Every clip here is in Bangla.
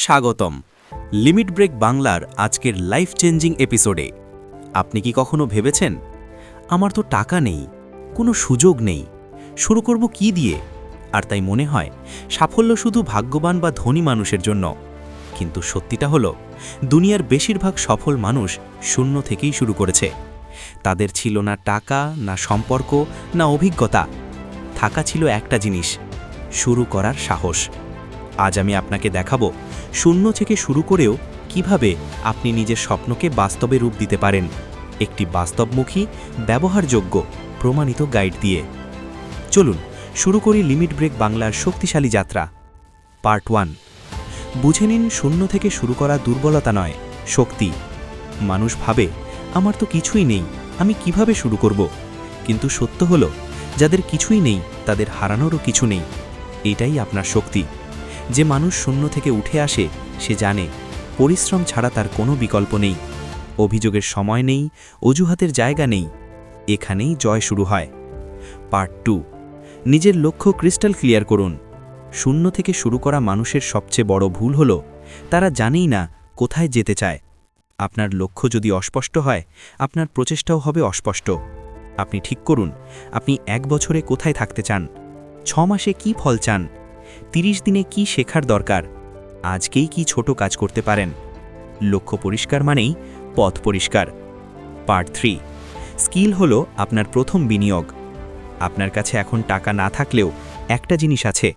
স্বাগতম লিমিট ব্রেক বাংলার আজকের লাইফ চেঞ্জিং এপিসোডে। আপনি কি কখনো ভেবেছেন, আমার তো টাকা নেই, কোনো সুযোগ নেই, শুরু করব কি দিয়ে? আর তাই মনে হয় সাফল্য শুধু ভাগ্যবান বা ধনী মানুষের জন্য। কিন্তু সত্যিটা হলো, দুনিয়ার বেশিরভাগ সফল মানুষ শূন্য থেকেই শুরু করেছে। তাদের ছিল না টাকা, না সম্পর্ক, না অভিজ্ঞতা। থাকা ছিল একটা জিনিস, শুরু করার সাহস। আজ আমি আপনাকে দেখাবো শূন্য থেকে শুরু করেও কিভাবে আপনি নিজের স্বপ্নকে বাস্তবে রূপ দিতে পারেন, একটি বাস্তবমুখী, ব্যবহারযোগ্য, প্রমাণিত গাইড দিয়ে। চলুন শুরু করি লিমিট ব্রেক বাংলার শক্তিশালী যাত্রা। পার্ট 1। বুঝে নিন, শূন্য থেকে শুরু করা দুর্বলতা নয়, শক্তি। মানুষ ভাবে, আমার তো কিছুই নেই, আমি কিভাবে শুরু করব? কিন্তু সত্য হলো, যাদের কিছুই নেই তাদের হারানোরও কিছু নেই। এটাই আপনার শক্তি। যে মানুষ শূন্য থেকে উঠে আসে, সে জানে পরিশ্রম ছাড়া তার কোনো বিকল্প নেই। অভিযোগের সময় নেই, অজুহাতের জায়গা নেই। এখানেই জয় শুরু হয়। পার্ট 2। নিজের লক্ষ্য ক্রিস্টাল ক্লিয়ার করুন। শূন্য থেকে শুরু করা মানুষের সবচেয়ে বড় ভুল হলো, তারা জানেই না কোথায় যেতে চায়। আপনার লক্ষ্য যদি অস্পষ্ট হয়, আপনার প্রচেষ্টাও হবে অস্পষ্ট। আপনি ঠিক করুন, আপনি 1 বছরে কোথায় থাকতে চান, 6 মাসে কি ফল চান, 30 দিনে কি শেখার দরকার, আজকেই কি ছোট কাজ করতে পারেন। লক্ষ্য পরিষ্কার মানেই পথ পরিষ্কার। পার্ট 3। স্কিল হলো আপনার প্রথম বিনিয়োগ। আপনার কাছে এখন টাকা না থাকলেও একটা জিনিস আছে,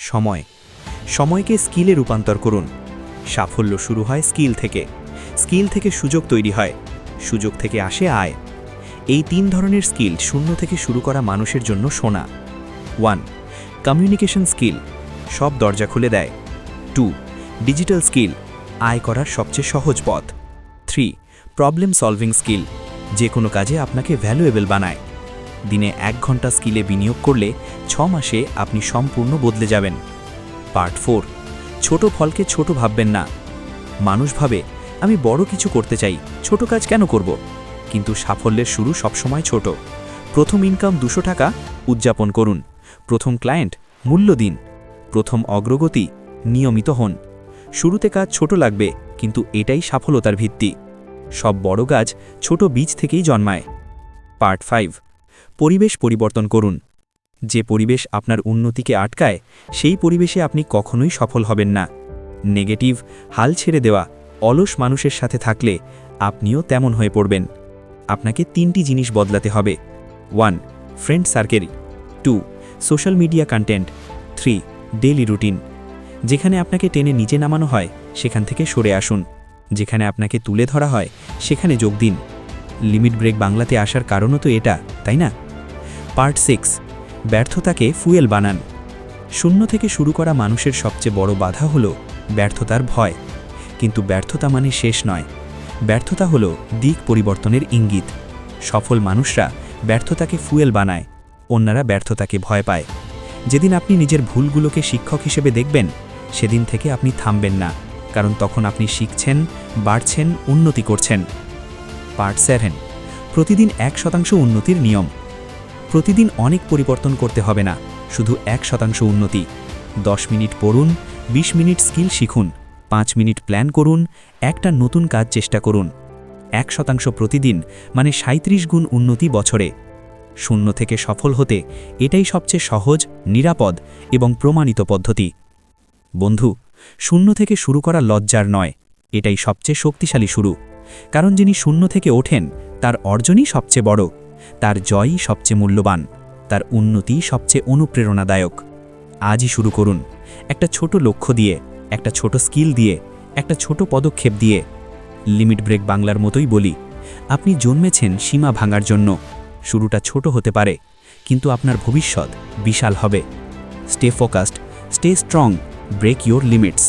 সময়। সময়কে স্কিলে রূপান্তর করুন। সাফল্য শুরু হয় স্কিল থেকে, স্কিল থেকে সুযোগ তৈরি হয়, সুযোগ থেকে আসে আয়। এই 3 ধরনের স্কিল শূন্য থেকে শুরু করা মানুষের জন্য সোনা। 1. কমিউনিকেশন স্কিল, সব দরজা খুলে দেয়। 2. ডিজিটাল স্কিল, আয় করার সবচেয়ে সহজ পথ। 3. প্রবলেম সলভিং স্কিল, যে কোনো কাজে আপনাকে ভ্যালুয়েবল বানায়। দিনে 1 ঘন্টা স্কিলে বিনিয়োগ করলে 6 মাসে আপনি সম্পূর্ণ বদলে যাবেন। পার্ট 4। ছোট ফলকে ছোট ভাববেন না। মানুষ ভাবে, আমি বড় কিছু করতে চাই, ছোট কাজ কেন করব? কিন্তু সাফল্যের শুরু সবসময় ছোট। প্রথম ইনকাম 200 টাকা, উদযাপন করুন। প্রথম ক্লায়েন্ট, মূল্য দিন। প্রথম অগ্রগতি, নিয়মিত হন। শুরুতে কাজ ছোট লাগবে, কিন্তু এটাই সফলতার ভিত্তি। সব বড় গাছ ছোট বীজ থেকেই জন্মায়। পার্ট 5। পরিবেশ পরিবর্তন করুন। যে পরিবেশ আপনার উন্নতিকে আটকায়, সেই পরিবেশে আপনি কখনোই সফল হবেন না। নেগেটিভ, হাল ছেড়ে দেওয়া, অলস মানুষের সাথে থাকলে আপনিও তেমন হয়ে পড়বেন। আপনাকে 3টি জিনিস বদলাতে হবে। 1. Friend circle. 2. Social media content. 3. Daily routine. যেখানে আপনাকে টেনে নিচে নামানো হয়, সেখান থেকে সরে আসুন। যেখানে আপনাকে তুলে ধরা হয়, সেখানে যোগ দিন। লিমিট ব্রেক বাংলাতে আসার কারণও তো এটা, তাই না? পার্ট 6। ব্যর্থতাকে ফুয়েল বানান। শূন্য থেকে শুরু করা মানুষের সবচেয়ে বড় বাধা হলো ব্যর্থতার ভয়। কিন্তু ব্যর্থতা মানে শেষ নয়। ব্যর্থতা হলো দিক পরিবর্তনের ইঙ্গিত। সফল মানুষরা ব্যর্থতাকে ফুয়েল বানায়, অন্যরা ব্যর্থতাকে ভয় পায়। যেদিন আপনি নিজের ভুলগুলোকে শিক্ষক হিসেবে দেখবেন, সেদিন থেকে আপনি থামবেন না, কারণ তখন আপনি শিখছেন, বাড়ছেন, উন্নতি করছেন। পার্ট 7। প্রতিদিন 1% উন্নতির নিয়ম। প্রতিদিন অনেক পরিবর্তন করতে হবে না, শুধু 1% উন্নতি। 10 মিনিট পড়ুন, 20 মিনিট স্কিল শিখুন, 5 মিনিট প্ল্যান করুন, একটা নতুন কাজ চেষ্টা করুন। 1% প্রতিদিন মানে 37 গুণ উন্নতি বছরে। শূন্য থেকে সফল হতে এটাই সবচেয়ে সহজ, নিরাপদ এবং প্রমাণিত পদ্ধতি। বন্ধু, শূন্য থেকে শুরু করা লজ্জার নয়, এটাই সবচেয়ে শক্তিশালী শুরু। কারণ যিনি শূন্য থেকে ওঠেন, তার অর্জনই সবচেয়ে বড়, তার জয়ই সবচেয়ে মূল্যবান, তার উন্নতি সবচেয়ে অনুপ্রেরণাদায়ক। আজই শুরু করুন, একটা ছোট লক্ষ্য দিয়ে, একটা ছোট স্কিল দিয়ে, একটা ছোট পদক্ষেপ দিয়ে। লিমিট ব্রেক বাংলার মতোই বলি, আপনি জন্মেছেন সীমা ভাঙার জন্য। শুরুটা ছোট হতে পারে, কিন্তু আপনার ভবিষ্যৎ বিশাল হবে। Stay focused, stay strong, break your limits.